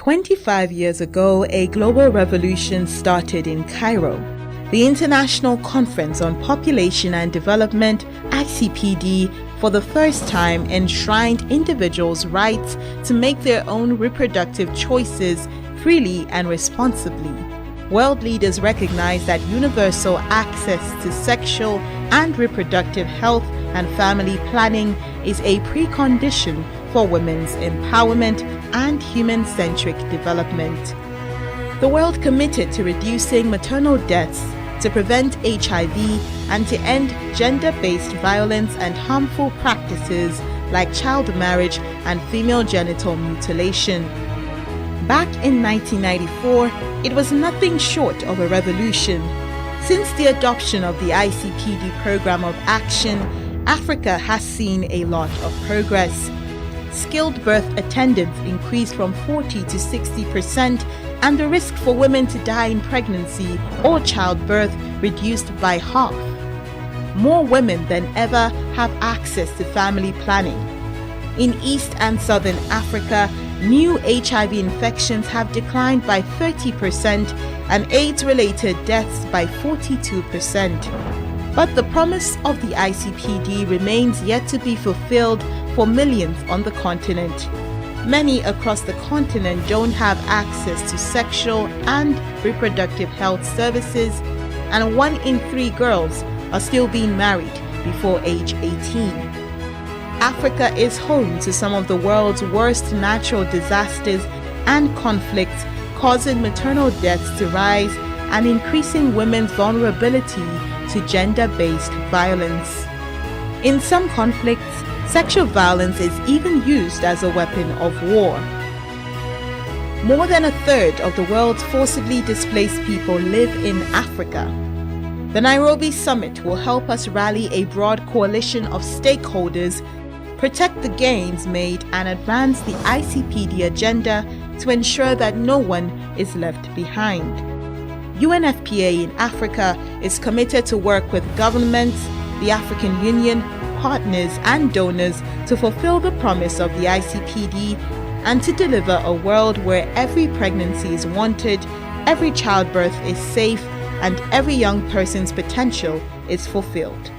25 years ago, a global revolution started in Cairo. The International Conference on Population and Development, ICPD, for the first time enshrined individuals' rights to make their own reproductive choices freely and responsibly. World leaders recognize that universal access to sexual and reproductive health and family planning is a precondition for women's empowerment and human-centric development. The world committed to reducing maternal deaths, to prevent HIV, and to end gender-based violence and harmful practices like child marriage and female genital mutilation. Back in 1994, it was nothing short of a revolution. Since the adoption of the ICPD Programme of Action, Africa has seen a lot of progress. Skilled birth attendance increased from 40 to 60%, and the risk for women to die in pregnancy or childbirth reduced by half. More women than ever have access to family planning. In East and Southern Africa, new HIV infections have declined by 30% and AIDS-related deaths by 42%. But the promise of the ICPD remains yet to be fulfilled for millions on the continent. Many across the continent don't have access to sexual and reproductive health services, and 1 in 3 girls are still being married before age 18. Africa is home to some of the world's worst natural disasters and conflicts, causing maternal deaths to rise and increasing women's vulnerability to gender-based violence. In some conflicts, sexual violence is even used as a weapon of war. More than a third of the world's forcibly displaced people live in Africa. The Nairobi Summit will help us rally a broad coalition of stakeholders, protect the gains made, and advance the ICPD agenda to ensure that no one is left behind. UNFPA in Africa is committed to work with governments, the African Union, partners and donors to fulfill the promise of the ICPD and to deliver a world where every pregnancy is wanted, every childbirth is safe, and every young person's potential is fulfilled.